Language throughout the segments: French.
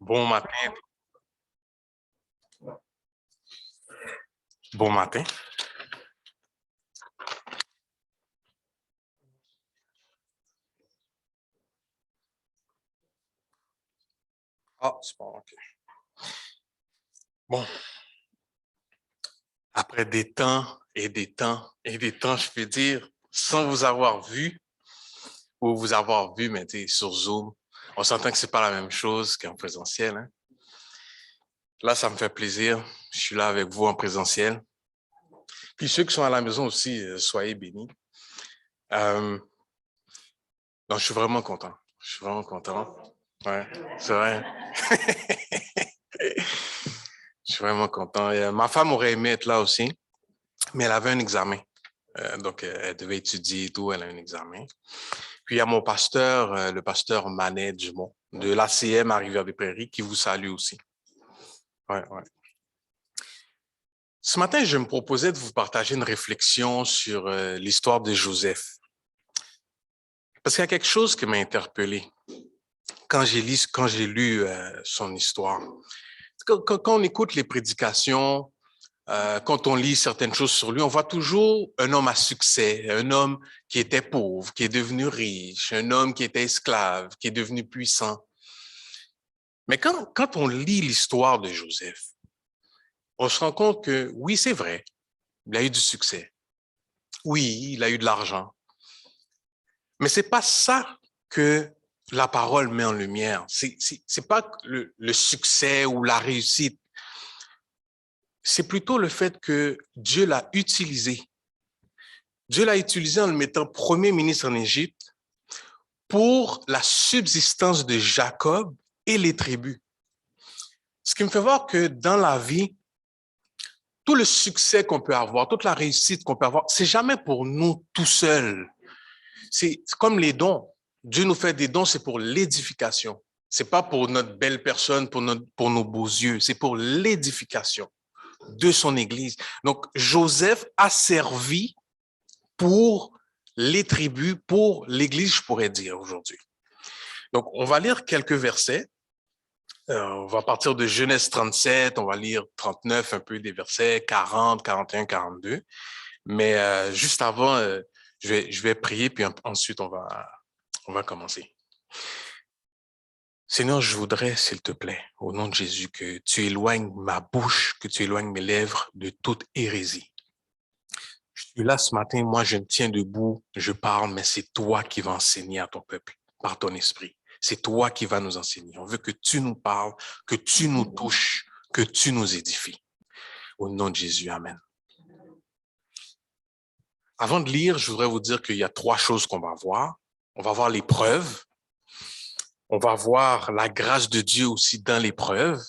Bon matin. Bon matin. Ah, c'est bon, OK. Bon, après des temps et des temps et des temps, je peux dire, sans vous avoir vu ou vous avoir vu, mais sur Zoom, on s'entend que c'est pas la même chose qu'en présentiel, hein. Là, ça me fait plaisir. Je suis là avec vous en présentiel. Puis ceux qui sont à la maison aussi, soyez bénis. Non, je suis vraiment content. Je suis vraiment content. Ouais, c'est vrai. Je suis vraiment content. Et, ma femme aurait aimé être là aussi, mais elle avait un examen. Donc, elle devait étudier et tout, elle a un examen. Puis, il y a mon pasteur, le pasteur Manet Dumont, de l'ACM à Rivière-des-Prairies, qui vous salue aussi. Ouais, ouais. Ce matin, je me proposais de vous partager une réflexion sur l'histoire de Joseph. Parce qu'il y a quelque chose qui m'a interpellé quand j'ai lu son histoire. Quand on écoute les prédications, quand on lit certaines choses sur lui, on voit toujours un homme à succès, un homme qui était pauvre, qui est devenu riche, un homme qui était esclave, qui est devenu puissant. Mais quand on lit l'histoire de Joseph, on se rend compte que oui, c'est vrai, il a eu du succès. Oui, il a eu de l'argent. Mais c'est pas ça que la parole met en lumière. C'est pas le succès ou la réussite. C'est plutôt le fait que Dieu l'a utilisé. Dieu l'a utilisé en le mettant premier ministre en Égypte pour la subsistance de Jacob et les tribus. Ce qui me fait voir que dans la vie, tout le succès qu'on peut avoir, toute la réussite qu'on peut avoir, c'est jamais pour nous tout seuls. C'est comme les dons. Dieu nous fait des dons, c'est pour l'édification. C'est pas pour notre belle personne, pour nos beaux yeux. C'est pour l'édification de son Église. Donc, Joseph a servi pour les tribus, pour l'Église, je pourrais dire aujourd'hui. Donc, on va lire quelques versets. On va partir de Genèse 37, on va lire 39, un peu des versets 40, 41, 42. Mais juste avant, je vais prier, puis ensuite on va commencer. Seigneur, je voudrais, s'il te plaît, au nom de Jésus, que tu éloignes ma bouche, que tu éloignes mes lèvres de toute hérésie. Je suis là ce matin, moi je me tiens debout, je parle, mais c'est toi qui vas enseigner à ton peuple, par ton esprit. C'est toi qui vas nous enseigner. On veut que tu nous parles, que tu nous touches, que tu nous édifies. Au nom de Jésus, amen. Avant de lire, je voudrais vous dire qu'il y a trois choses qu'on va voir. On va voir l'épreuve. On va voir la grâce de Dieu aussi dans l'épreuve,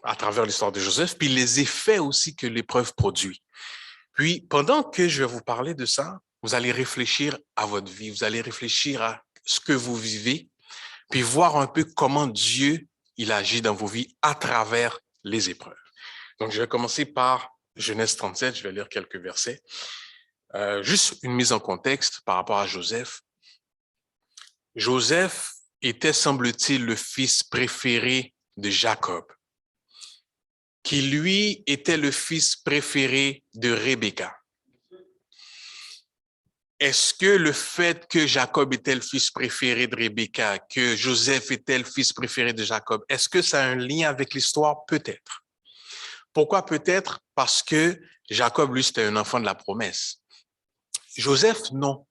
à travers l'histoire de Joseph, puis les effets aussi que l'épreuve produit. Puis, pendant que je vais vous parler de ça, vous allez réfléchir à votre vie, vous allez réfléchir à ce que vous vivez, puis voir un peu comment Dieu, il agit dans vos vies à travers les épreuves. Donc, je vais commencer par Genèse 37, je vais lire quelques versets. Juste une mise en contexte par rapport à Joseph. Joseph était, semble-t-il, le fils préféré de Jacob, qui lui était le fils préféré de Rebecca. Est-ce que le fait que Jacob était le fils préféré de Rebecca, que Joseph était le fils préféré de Jacob, est-ce que ça a un lien avec l'histoire? Peut-être. Pourquoi peut-être? Parce que Jacob, lui, c'était un enfant de la promesse. Joseph, non.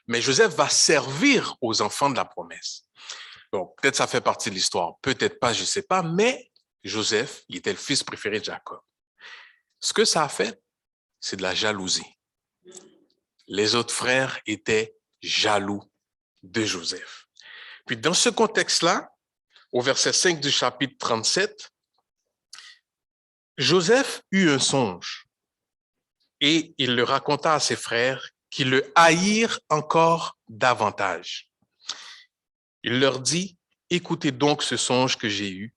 Mais Joseph va servir aux enfants de la promesse. Donc, peut-être ça fait partie de l'histoire, peut-être pas, je ne sais pas, mais Joseph, il était le fils préféré de Jacob. Ce que ça a fait, c'est de la jalousie. Les autres frères étaient jaloux de Joseph. Puis dans ce contexte-là, au verset 5 du chapitre 37, Joseph eut un songe et il le raconta à ses frères qui le haïrent encore davantage. Il leur dit, écoutez donc ce songe que j'ai eu.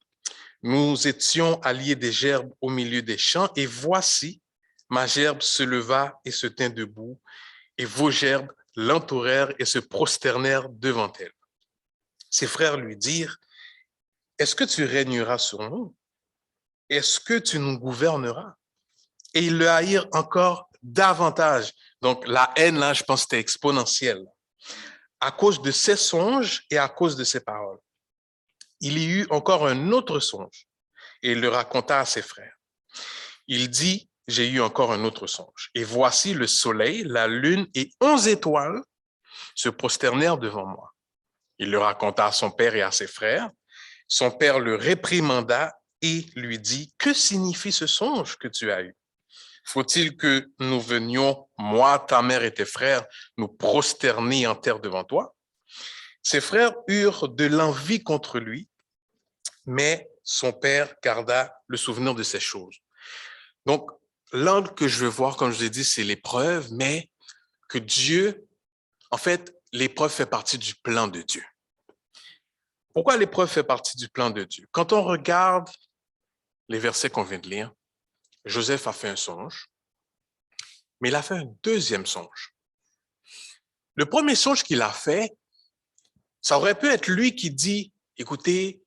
Nous étions alliés des gerbes au milieu des champs et voici, ma gerbe se leva et se tint debout et vos gerbes l'entourèrent et se prosternèrent devant elle. Ses frères lui dirent, est-ce que tu régneras sur nous? Est-ce que tu nous gouverneras? Et ils le haïrent encore davantage. Donc, la haine, là, je pense que c'était exponentielle. À cause de ses songes et à cause de ses paroles. Il y eut encore un autre songe et il le raconta à ses frères. Il dit, j'ai eu encore un autre songe. Et voici le soleil, la lune et 11 étoiles se prosternèrent devant moi. Il le raconta à son père et à ses frères. Son père le réprimanda et lui dit, que signifie ce songe que tu as eu? Faut-il que nous venions, moi, ta mère et tes frères, nous prosterner en terre devant toi? Ses frères eurent de l'envie contre lui, mais son père garda le souvenir de ces choses. Donc, l'angle que je veux voir, comme je l'ai dit, c'est l'épreuve, mais que Dieu, en fait, l'épreuve fait partie du plan de Dieu. Pourquoi l'épreuve fait partie du plan de Dieu? Quand on regarde les versets qu'on vient de lire, Joseph a fait un songe, mais il a fait un deuxième songe. Le premier songe qu'il a fait, ça aurait pu être lui qui dit, écoutez,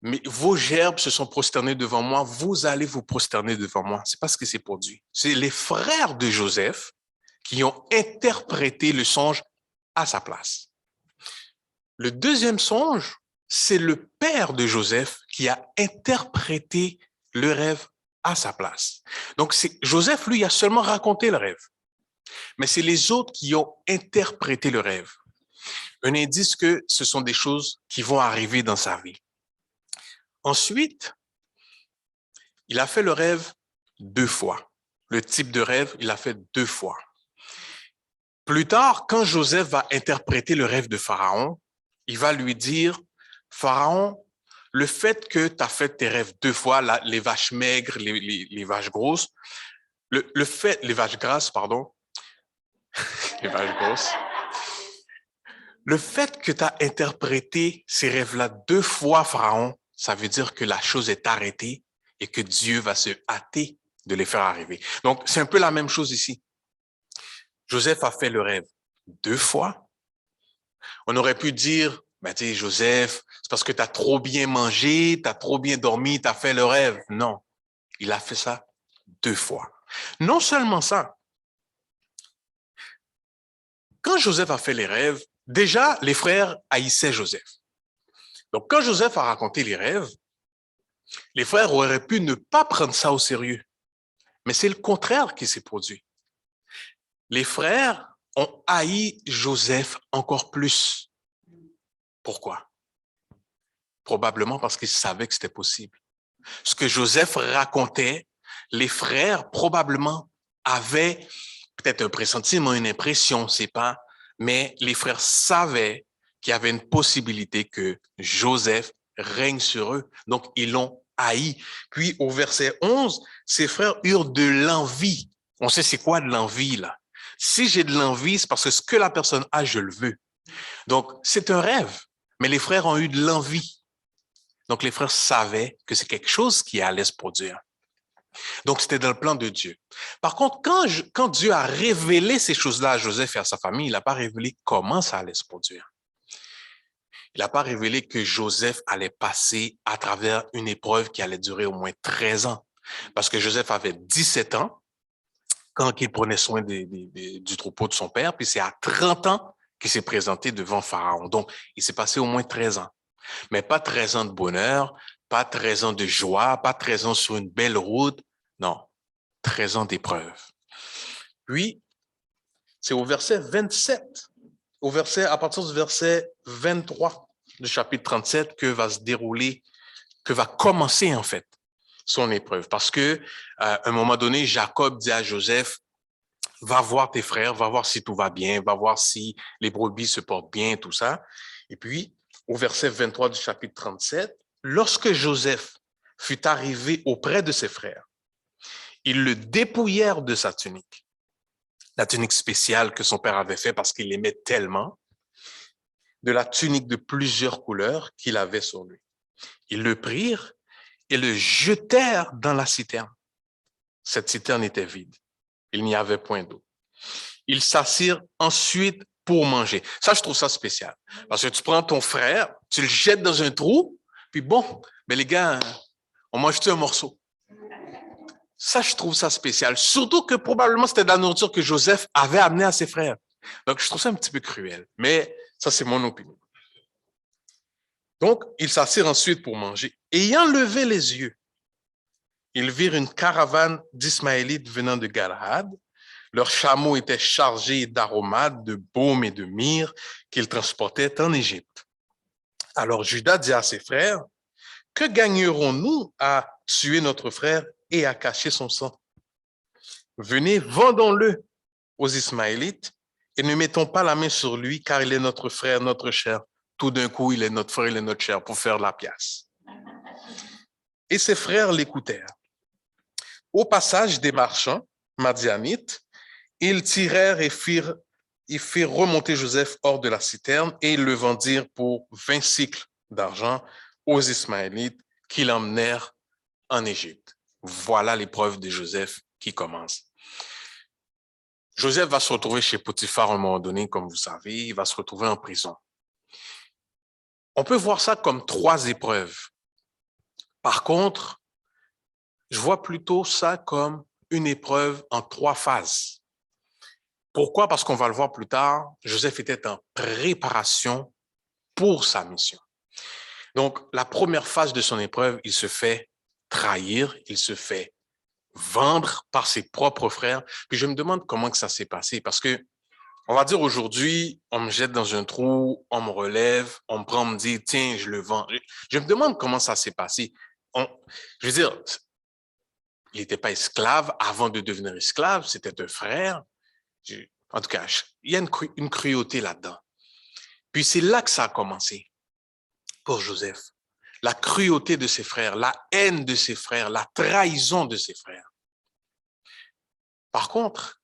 mais vos gerbes se sont prosternés devant moi, vous allez vous prosterner devant moi. C'est pas ce qui s'est produit. C'est les frères de Joseph qui ont interprété le songe à sa place. Le deuxième songe, c'est le père de Joseph qui a interprété le rêve à sa place. Donc, Joseph, lui, a seulement raconté le rêve. Mais c'est les autres qui ont interprété le rêve. Un indice que ce sont des choses qui vont arriver dans sa vie. Ensuite, il a fait le rêve 2 fois. Le type de rêve, il l'a fait 2 fois. Plus tard, quand Joseph va interpréter le rêve de Pharaon, il va lui dire, Pharaon, le fait que tu as fait tes rêves 2 fois, les vaches maigres, les vaches grosses, les vaches grasses, pardon, les vaches grosses, le fait que tu as interprété ces rêves-là 2 fois, Pharaon, ça veut dire que la chose est arrêtée et que Dieu va se hâter de les faire arriver. Donc, c'est un peu la même chose ici. Joseph a fait le rêve 2 fois. On aurait pu dire, ben, tu sais, Joseph, c'est parce que tu as trop bien mangé, tu as trop bien dormi, tu as fait le rêve. Non, il a fait ça 2 fois. Non seulement ça, quand Joseph a fait les rêves, déjà, les frères haïssaient Joseph. Donc, quand Joseph a raconté les rêves, les frères auraient pu ne pas prendre ça au sérieux. Mais c'est le contraire qui s'est produit. Les frères ont haï Joseph encore plus. Pourquoi? Probablement parce qu'ils savaient que c'était possible. Ce que Joseph racontait, les frères probablement avaient peut-être un pressentiment, une impression, on ne sait pas, mais les frères savaient qu'il y avait une possibilité que Joseph règne sur eux. Donc, ils l'ont haï. Puis, au verset 11, ses frères eurent de l'envie. On sait c'est quoi de l'envie, là. Si j'ai de l'envie, c'est parce que ce que la personne a, je le veux. Donc, c'est un rêve, mais les frères ont eu de l'envie. Donc, les frères savaient que c'est quelque chose qui allait se produire. Donc, c'était dans le plan de Dieu. Par contre, quand Dieu a révélé ces choses-là à Joseph et à sa famille, il n'a pas révélé comment ça allait se produire. Il n'a pas révélé que Joseph allait passer à travers une épreuve qui allait durer au moins 13 ans. Parce que Joseph avait 17 ans quand il prenait soin du troupeau de son père, puis c'est à 30 ans qu'il s'est présenté devant Pharaon. Donc, il s'est passé au moins 13 ans. Mais pas 13 ans de bonheur, pas 13 ans de joie, pas 13 ans sur une belle route. Non, 13 ans d'épreuve. Puis, c'est au verset 27, à partir du verset 23 du chapitre 37 que va se dérouler, que va commencer en fait son épreuve. Parce que à un moment donné, Jacob dit à Joseph, va voir tes frères, va voir si tout va bien, va voir si les brebis se portent bien, tout ça. Et puis, au verset 23 du chapitre 37, lorsque Joseph fut arrivé auprès de ses frères, ils le dépouillèrent de sa tunique, la tunique spéciale que son père avait fait parce qu'il l'aimait tellement, de la tunique de plusieurs couleurs qu'il avait sur lui. Ils le prirent et le jetèrent dans la citerne. Cette citerne était vide. Il n'y avait point d'eau. Ils s'assirent ensuite pour manger. Ça, je trouve ça spécial. Parce que tu prends ton frère, tu le jettes dans un trou, puis Puis bon, mais les gars, on mange-tu un morceau? Ça, je trouve ça spécial. Surtout que probablement, c'était de la nourriture que Joseph avait amenée à ses frères. Donc, je trouve ça un petit peu cruel. Mais ça, c'est mon opinion. Donc, ils s'assirent ensuite pour manger. Ayant levé les yeux, ils virent une caravane d'Ismaélites venant de Galaad. Leurs chameaux étaient chargés d'aromates, de baume et de myrrhe qu'ils transportaient en Égypte. Alors Judas dit à ses frères, « Que gagnerons-nous à tuer notre frère et à cacher son sang? Venez, vendons-le aux Ismaélites et ne mettons pas la main sur lui, car il est notre frère, notre chair. Tout d'un coup, il est notre frère, il est notre chair, pour faire la pièce. » Et ses frères l'écoutèrent. Au passage des marchands madianites, ils tirèrent et firent remonter Joseph hors de la citerne et le vendirent pour 20 cycles d'argent aux Ismaélites qui l'emmenèrent en Égypte. Voilà l'épreuve de Joseph qui commence. Joseph va se retrouver chez Potiphar à un moment donné, comme vous savez, il va se retrouver en prison. On peut voir ça comme 3 épreuves. Par contre, je vois plutôt ça comme une épreuve en 3 phases. Pourquoi? Parce qu'on va le voir plus tard, Joseph était en préparation pour sa mission. Donc, la première phase de son épreuve, il se fait trahir, il se fait vendre par ses propres frères. Puis je me demande comment que ça s'est passé, parce que, on va dire aujourd'hui, on me jette dans un trou, on me relève, on me prend, on me dit, tiens, je le vends. Je me demande comment ça s'est passé. Je veux dire, il n'était pas esclave avant de devenir esclave, c'était un frère. En tout cas, il y a une cruauté là-dedans. Puis c'est là que ça a commencé pour Joseph. La cruauté de ses frères, la haine de ses frères, la trahison de ses frères. Par contre,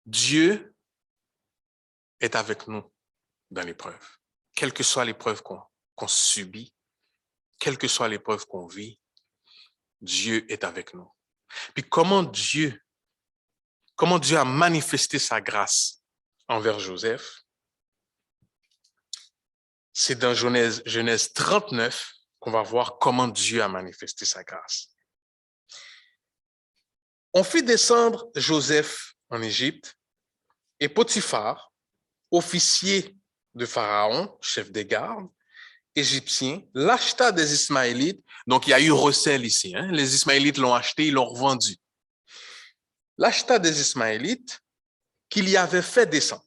Dieu est avec nous dans l'épreuve. Quelle que soit l'épreuve qu'on subit, quelle que soit l'épreuve qu'on vit, Dieu est avec nous. Puis comment Dieu a manifesté sa grâce envers Joseph? C'est dans Genèse 39 qu'on va voir comment Dieu a manifesté sa grâce. On fit descendre Joseph en Égypte et Potiphar, officier de Pharaon, chef des gardes, égyptien, l'acheta des Ismaélites. Donc, il y a eu recel ici. Les Ismaélites l'ont acheté, ils l'ont revendu. L'acheta des Ismaélites qu'il y avait fait descendre.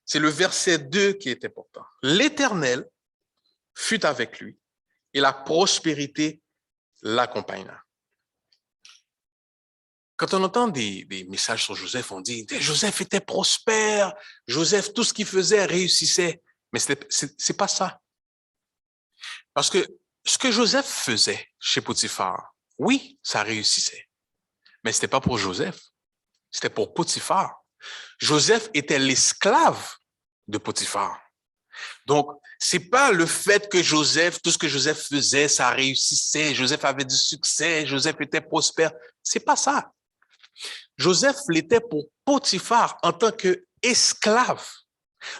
C'est le verset 2 qui est important. L'Éternel fut avec lui et la prospérité l'accompagna. Quand on entend des messages sur Joseph, on dit « Joseph était prospère, Joseph, tout ce qu'il faisait réussissait. » Mais c'est pas ça. Parce que ce que Joseph faisait chez Potiphar, oui, ça réussissait. Mais ce n'était pas pour Joseph, c'était pour Potiphar. Joseph était l'esclave de Potiphar. Donc, c'est pas le fait que tout ce que Joseph faisait, ça réussissait, Joseph avait du succès, Joseph était prospère. C'est pas ça. Joseph l'était pour Potiphar en tant qu'esclave.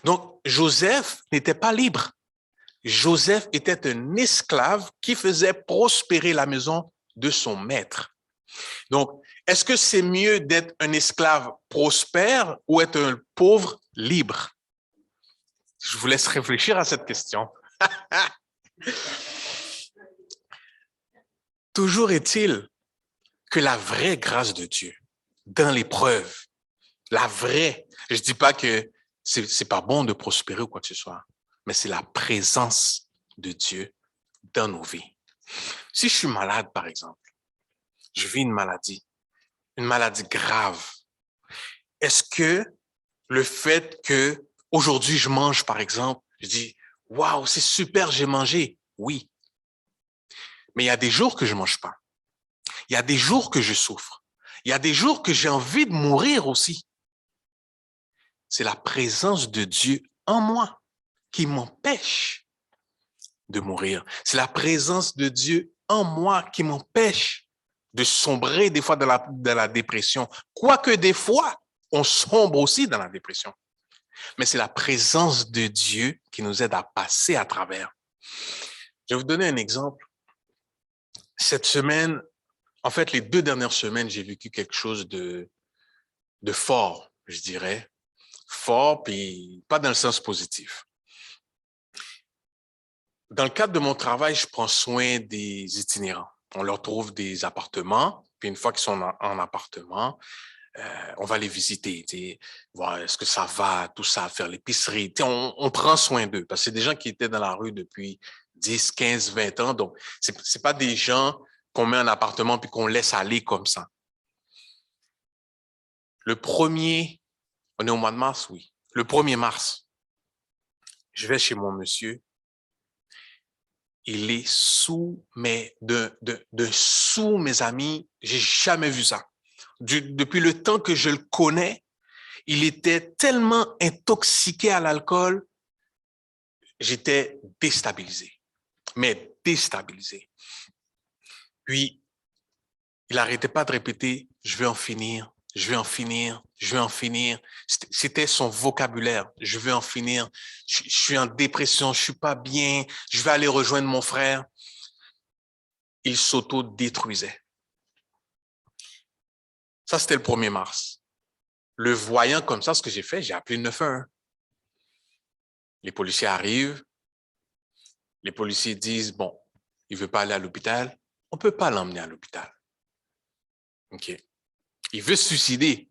Donc, Joseph n'était pas libre. Joseph était un esclave qui faisait prospérer la maison de son maître. Donc, est-ce que c'est mieux d'être un esclave prospère ou être un pauvre libre? Je vous laisse réfléchir à cette question. Toujours est-il que la vraie grâce de Dieu, dans l'épreuve, la vraie, je dis pas que c'est pas bon de prospérer ou quoi que ce soit, mais c'est la présence de Dieu dans nos vies. Si je suis malade, par exemple, je vis une maladie grave, est-ce que le fait que aujourd'hui je mange, par exemple, je dis « Waouh, c'est super, j'ai mangé ». Oui. Mais il y a des jours que je mange pas. Il y a des jours que je souffre. Il y a des jours que j'ai envie de mourir aussi. C'est la présence de Dieu en moi qui m'empêche de mourir. C'est la présence de Dieu en moi qui m'empêche de sombrer des fois dans la dépression. Quoique des fois, on sombre aussi dans la dépression. mais c'est la présence de Dieu qui nous aide à passer à travers. Je vais vous donner un exemple. Cette semaine, en fait, les 2 dernières semaines, j'ai vécu quelque chose de fort, je dirais. Fort, puis pas dans le sens positif. Dans le cadre de mon travail, je prends soin des itinérants. On leur trouve des appartements, puis une fois qu'ils sont en appartement, on va les visiter, voir est-ce que ça va, tout ça, faire l'épicerie. On prend soin d'eux, parce que c'est des gens qui étaient dans la rue depuis 10, 15, 20 ans, donc c'est pas des gens qu'on met en appartement puis qu'on laisse aller comme ça. Le 1er, on est au mois de mars, oui. Le 1er mars, je vais chez mon monsieur. Il est sous sous mes amis. J'ai jamais vu ça. Depuis le temps que je le connais, il était tellement intoxiqué à l'alcool, j'étais déstabilisé. Mais déstabilisé. Puis, il n'arrêtait pas de répéter, je vais en finir, je vais en finir, je vais en finir. C'était son vocabulaire, je vais en finir, je suis en dépression, je suis pas bien, je vais aller rejoindre mon frère. Il s'auto-détruisait. Ça, c'était le 1er mars. Le voyant comme ça, ce que j'ai fait, j'ai appelé le 911. Les policiers arrivent, les policiers disent, bon, il veut pas aller à l'hôpital, on peut pas l'emmener à l'hôpital. OK. Il veut se suicider,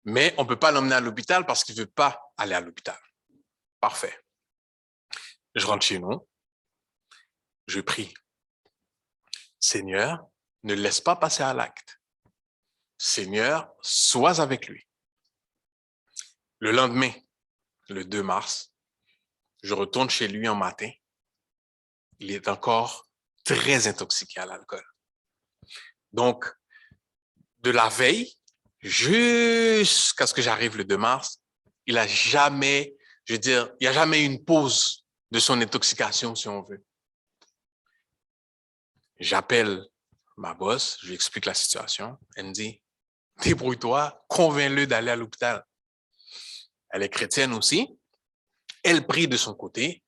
mais on peut pas l'emmener à l'hôpital parce qu'il veut pas aller à l'hôpital. Parfait. Je rentre chez nous, je prie. Seigneur, ne laisse pas passer à l'acte. Seigneur, sois avec lui. Le lendemain, le 2 mars, je retourne chez lui en matin. Il est encore très intoxiqué à l'alcool. Donc, de la veille jusqu'à ce que j'arrive le 2 mars, il a jamais, je veux dire, il n'y a jamais eu une pause de son intoxication, si on veut. J'appelle ma boss, je lui explique la situation. Elle me dit, débrouille-toi, convainc-le d'aller à l'hôpital. Elle est chrétienne aussi. Elle prie de son côté.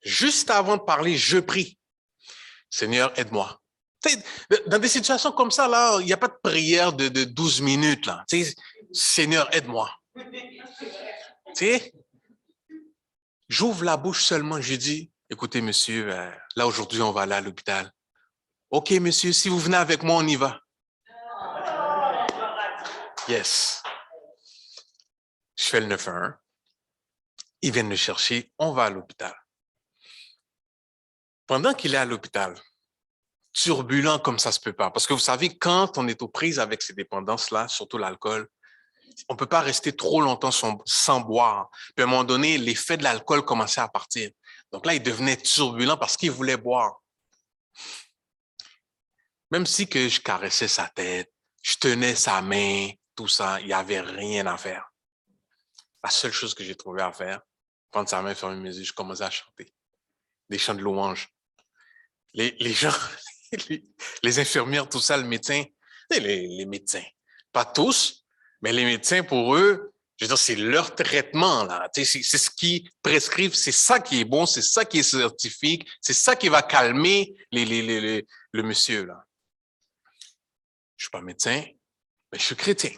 Juste avant de parler, je prie. Seigneur, aide-moi. Dans des situations comme ça, là, il n'y a pas de prière de 12 minutes. Là. Seigneur, aide-moi. J'ouvre la bouche seulement, je dis, écoutez, monsieur, là, aujourd'hui, on va aller à l'hôpital. OK, monsieur, si vous venez avec moi, on y va. Yes. Je fais le 911. Ils viennent le chercher, on va à l'hôpital. Pendant qu'il est à l'hôpital, turbulent comme ça se peut pas. Parce que vous savez, quand on est aux prises avec ces dépendances-là, surtout l'alcool, on ne peut pas rester trop longtemps sans boire. Puis à un moment donné, l'effet de l'alcool commençait à partir. Donc là, il devenait turbulent parce qu'il voulait boire. Même si que je caressais sa tête, je tenais sa main, tout ça, il n'y avait rien à faire. La seule chose que j'ai trouvé à faire, prendre sa main, fermer mes yeux, je commençais à chanter des chants de louange. Les gens, les infirmières, tout ça, le médecin, les médecins, pas tous, mais les médecins, pour eux, je veux dire, c'est leur traitement, là. C'est ce qu'ils prescrivent, c'est ça qui est bon, c'est ça qui est scientifique, c'est ça qui va calmer le monsieur, là. Je suis pas médecin, mais je suis chrétien.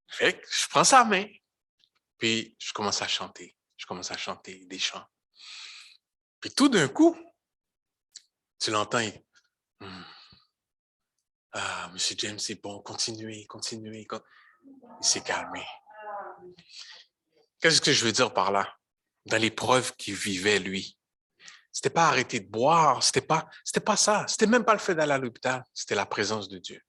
Fait que je prends sa main, puis je commence à chanter. Je commence à chanter des chants. Puis tout d'un coup, tu l'entends, ah, monsieur James, c'est bon, continuez. Il s'est calmé. Qu'est-ce que je veux dire par là? Dans l'épreuve qu'il vivait, lui, c'était pas arrêter de boire, c'était pas ça. C'était même pas le fait d'aller à l'hôpital, c'était la présence de Dieu.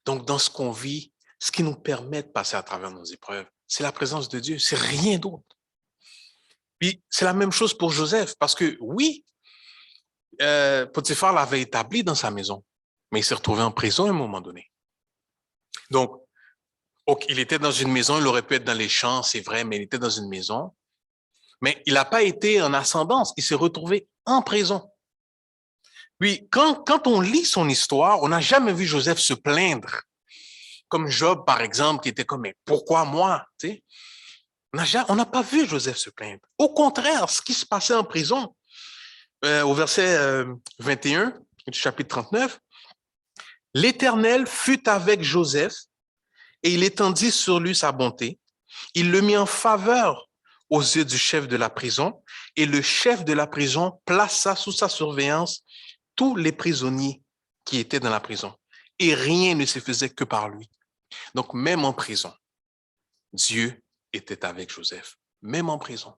Donc, dans ce qu'on vit, ce qui nous permet de passer à travers nos épreuves, c'est la présence de Dieu, c'est rien d'autre. Puis, c'est la même chose pour Joseph, parce que oui, Potiphar l'avait établi dans sa maison, mais il s'est retrouvé en prison à un moment donné. Donc, il était dans une maison, il aurait pu être dans les champs, c'est vrai, mais il était dans une maison. Mais il n'a pas été en ascendance, il s'est retrouvé en prison. Puis, quand on lit son histoire, on n'a jamais vu Joseph se plaindre. Comme Job, par exemple, qui était comme, mais pourquoi moi? Tu sais, on n'a pas vu Joseph se plaindre. Au contraire, ce qui se passait en prison, au verset 21 du chapitre 39, l'Éternel fut avec Joseph et il étendit sur lui sa bonté. Il le mit en faveur aux yeux du chef de la prison et le chef de la prison plaça sous sa surveillance tous les prisonniers qui étaient dans la prison. Et rien ne se faisait que par lui. Donc, même en prison, Dieu était avec Joseph, même en prison.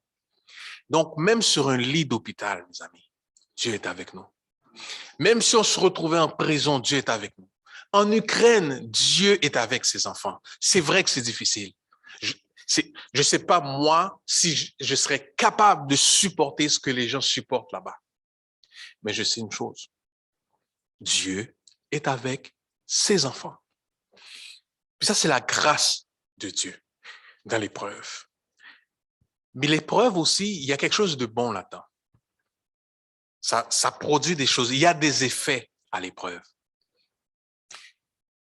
Donc, même sur un lit d'hôpital, mes amis, Dieu est avec nous. Même si on se retrouvait en prison, Dieu est avec nous. En Ukraine, Dieu est avec ses enfants. C'est vrai que c'est difficile. Je ne sais pas, moi, si je serais capable de supporter ce que les gens supportent là-bas. Mais je sais une chose. Dieu est avec ses enfants. Puis ça, c'est la grâce de Dieu dans l'épreuve. Mais l'épreuve aussi, il y a quelque chose de bon là-dedans. Ça produit des choses. Il y a des effets à l'épreuve.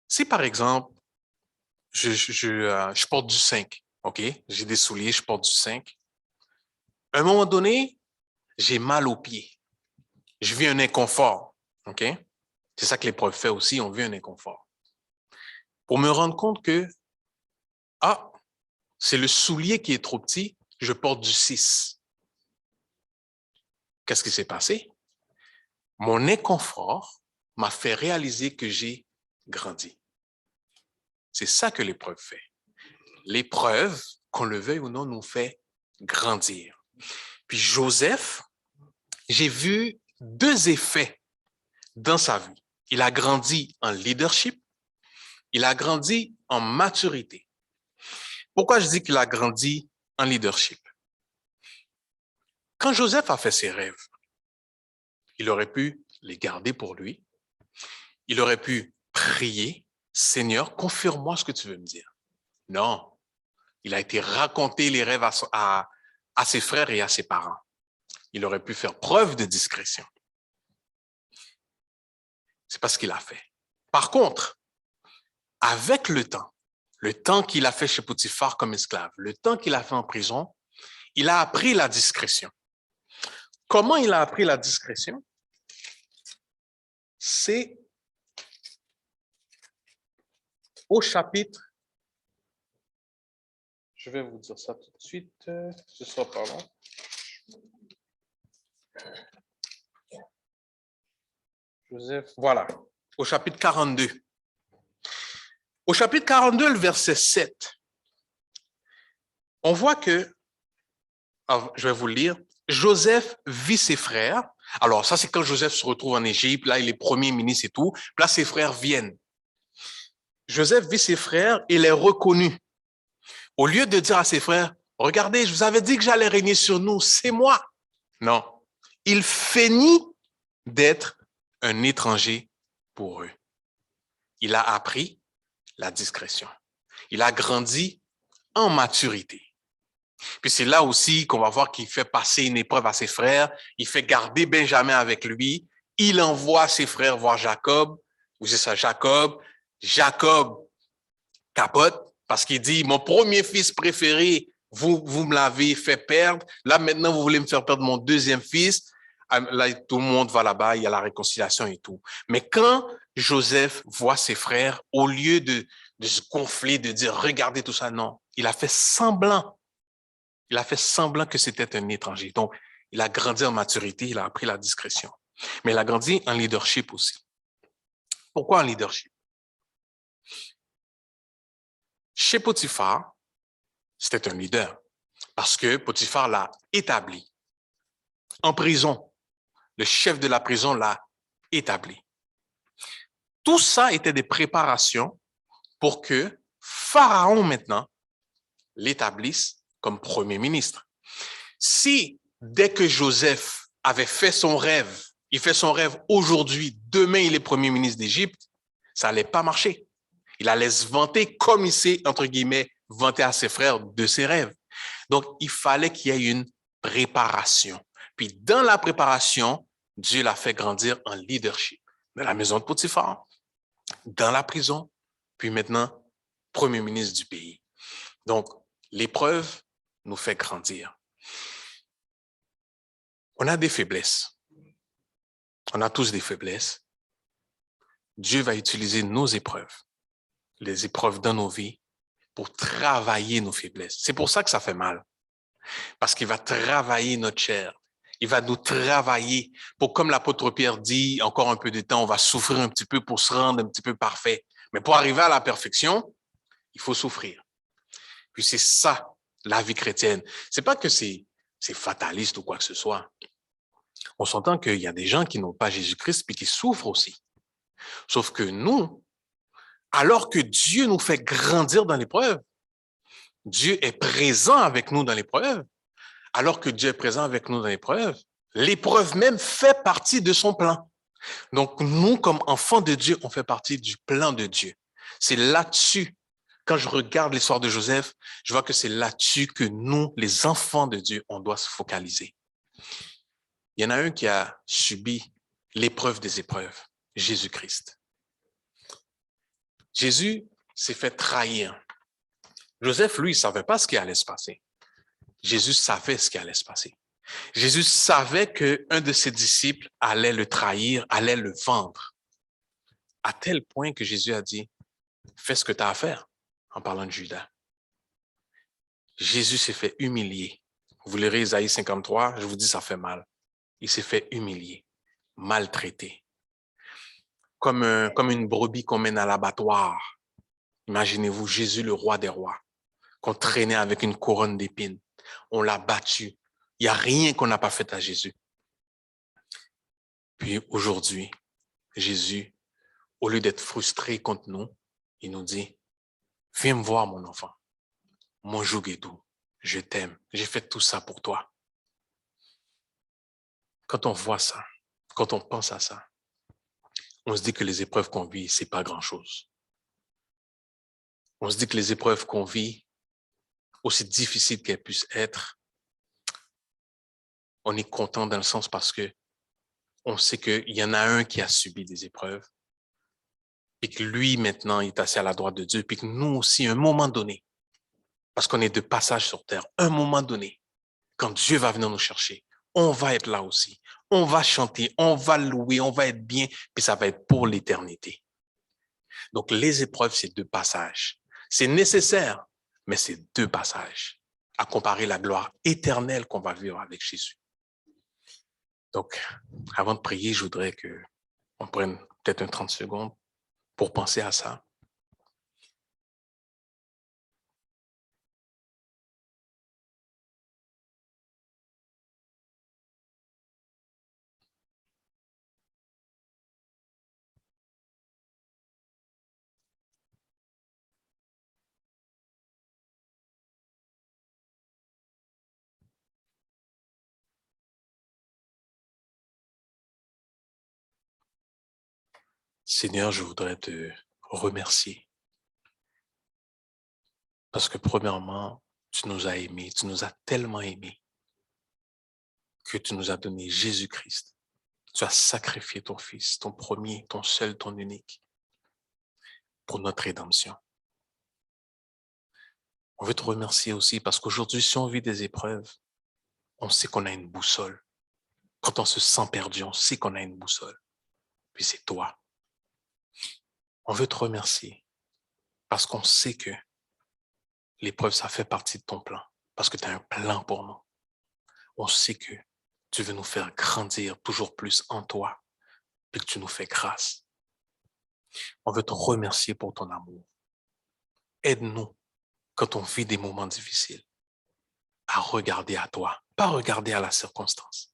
Si, par exemple, je porte du 5, OK? J'ai des souliers, je porte du 5. À un moment donné, j'ai mal aux pieds. Je vis un inconfort, OK? C'est ça que l'épreuve fait aussi, on vit un inconfort. Pour me rendre compte que, c'est le soulier qui est trop petit, je porte du 6. Qu'est-ce qui s'est passé? Mon inconfort m'a fait réaliser que j'ai grandi. C'est ça que l'épreuve fait. L'épreuve, qu'on le veuille ou non, nous fait grandir. Puis Joseph, j'ai vu 2 effets dans sa vie. Il a grandi en leadership, il a grandi en maturité. Pourquoi je dis qu'il a grandi en leadership? Quand Joseph a fait ses rêves, il aurait pu les garder pour lui. Il aurait pu prier, Seigneur, confirme-moi ce que tu veux me dire. Non, il a été raconter les rêves à ses frères et à ses parents. Il aurait pu faire preuve de discrétion. C'est pas ce qu'il a fait. Par contre, avec le temps qu'il a fait chez Potiphar comme esclave, le temps qu'il a fait en prison, il a appris la discrétion. Comment il a appris la discrétion? C'est au chapitre, je vais vous dire ça tout de suite, ce sera pas long. Joseph, voilà, au chapitre 42. Au chapitre 42, le verset 7, on voit que, je vais vous le lire, Joseph vit ses frères. Alors, ça, c'est quand Joseph se retrouve en Égypte, là, il est premier ministre et tout. Puis là, ses frères viennent. Joseph vit ses frères et les reconnut. Au lieu de dire à ses frères, regardez, je vous avais dit que j'allais régner sur nous, c'est moi. Non, il feignit d'être un étranger pour eux. Il a appris la discrétion. Il a grandi en maturité. Puis c'est là aussi qu'on va voir qu'il fait passer une épreuve à ses frères. Il fait garder Benjamin avec lui. Il envoie ses frères voir Jacob. Ou c'est ça, Jacob. Jacob capote parce qu'il dit, mon premier fils préféré, vous me l'avez fait perdre. Là, maintenant, vous voulez me faire perdre mon deuxième fils. Là, tout le monde va là-bas, il y a la réconciliation et tout. Mais quand Joseph voit ses frères, au lieu de se gonfler, de dire, regardez tout ça, non. Il a fait semblant. Il a fait semblant que c'était un étranger. Donc, il a grandi en maturité, il a appris la discrétion. Mais il a grandi en leadership aussi. Pourquoi en leadership? Chez Potiphar, c'était un leader parce que Potiphar l'a établi. En prison, le chef de la prison l'a établi. Tout ça était des préparations pour que Pharaon maintenant l'établisse comme premier ministre. Si, dès que Joseph avait fait son rêve, il fait son rêve aujourd'hui, demain il est premier ministre d'Égypte, ça n'allait pas marcher. Il allait se vanter comme il s'est, entre guillemets, vanté à ses frères de ses rêves. Donc, il fallait qu'il y ait une préparation. Puis, dans la préparation, Dieu l'a fait grandir en leadership. Dans la maison de Potiphar, dans la prison, puis maintenant, premier ministre du pays. Donc, l'épreuve nous fait grandir. On a des faiblesses. On a tous des faiblesses. Dieu va utiliser nos épreuves, les épreuves dans nos vies, pour travailler nos faiblesses. C'est pour ça que ça fait mal. Parce qu'il va travailler notre chair. Il va nous travailler pour, comme l'apôtre Pierre dit, encore un peu de temps, on va souffrir un petit peu pour se rendre un petit peu parfait. Mais pour arriver à la perfection, il faut souffrir. Puis c'est ça, la vie chrétienne. C'est pas que c'est fataliste ou quoi que ce soit. On s'entend qu'il y a des gens qui n'ont pas Jésus-Christ puis qui souffrent aussi. Sauf que nous, alors que Dieu nous fait grandir dans l'épreuve, Dieu est présent avec nous dans l'épreuve, alors que Dieu est présent avec nous dans l'épreuve même fait partie de son plan. Donc, nous, comme enfants de Dieu, on fait partie du plan de Dieu. C'est là-dessus, quand je regarde l'histoire de Joseph, je vois que c'est là-dessus que nous, les enfants de Dieu, on doit se focaliser. Il y en a un qui a subi l'épreuve des épreuves, Jésus-Christ. Jésus s'est fait trahir. Joseph, lui, il ne savait pas ce qui allait se passer. Jésus savait ce qui allait se passer. Jésus savait qu'un de ses disciples allait le trahir, allait le vendre. À tel point que Jésus a dit, fais ce que tu as à faire, en parlant de Judas. Jésus s'est fait humilier. Vous lirez Isaïe 53, je vous dis, ça fait mal. Il s'est fait humilier, maltraité. Comme une brebis qu'on mène à l'abattoir. Imaginez-vous, Jésus, le roi des rois, qu'on traînait avec une couronne d'épines. On l'a battu. Il n'y a rien qu'on n'a pas fait à Jésus. Puis aujourd'hui, Jésus, au lieu d'être frustré contre nous, il nous dit, viens me voir, mon enfant. Mon joug est doux. Je t'aime. J'ai fait tout ça pour toi. Quand on voit ça, quand on pense à ça, on se dit que les épreuves qu'on vit, c'est pas grand-chose. On se dit que les épreuves qu'on vit, aussi difficiles qu'elles puissent être, on est content dans le sens parce que on sait qu'il y en a un qui a subi des épreuves, puis que lui, maintenant, il est assis à la droite de Dieu, puis que nous aussi, à un moment donné, parce qu'on est de passage sur terre, un moment donné, quand Dieu va venir nous chercher, on va être là aussi. On va chanter, on va louer, on va être bien, puis ça va être pour l'éternité. Donc, les épreuves, c'est deux passages. C'est nécessaire, mais c'est deux passages à comparer la gloire éternelle qu'on va vivre avec Jésus. Donc, avant de prier, je voudrais qu'on prenne peut-être 30 secondes pour penser à ça. Seigneur, je voudrais te remercier parce que premièrement, tu nous as aimés, tu nous as tellement aimés que tu nous as donné Jésus-Christ. Tu as sacrifié ton Fils, ton premier, ton seul, ton unique, pour notre rédemption. On veut te remercier aussi parce qu'aujourd'hui, si on vit des épreuves, on sait qu'on a une boussole. Quand on se sent perdu, on sait qu'on a une boussole. Puis c'est toi. On veut te remercier parce qu'on sait que l'épreuve, ça fait partie de ton plan. Parce que tu as un plan pour nous. On sait que tu veux nous faire grandir toujours plus en toi, puis que tu nous fais grâce. On veut te remercier pour ton amour. Aide-nous quand on vit des moments difficiles à regarder à toi, pas regarder à la circonstance,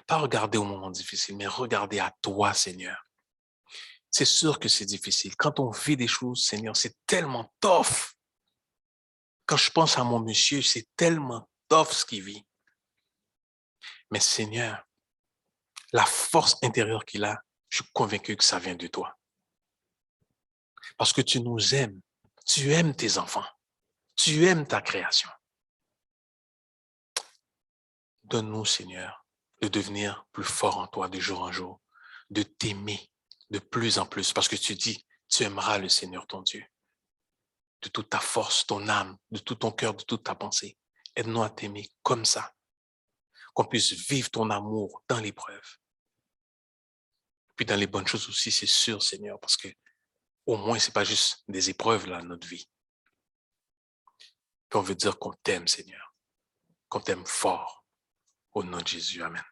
pas regarder au moment difficile, mais regarder à toi, Seigneur. C'est sûr que c'est difficile. Quand on vit des choses, Seigneur, c'est tellement tough. Quand je pense à mon monsieur, c'est tellement tough ce qu'il vit. Mais Seigneur, la force intérieure qu'il a, je suis convaincu que ça vient de toi. Parce que tu nous aimes. Tu aimes tes enfants. Tu aimes ta création. Donne-nous, Seigneur, de devenir plus fort en toi de jour en jour, de t'aimer de plus en plus, parce que tu dis, tu aimeras le Seigneur ton Dieu. de toute ta force, ton âme, de tout ton cœur, de toute ta pensée. Aide-nous à t'aimer comme ça, qu'on puisse vivre ton amour dans l'épreuve. Puis dans les bonnes choses aussi, c'est sûr, Seigneur, parce que au moins, ce n'est pas juste des épreuves, là, notre vie. Puis on veut dire qu'on t'aime, Seigneur, qu'on t'aime fort. Au nom de Jésus, amen.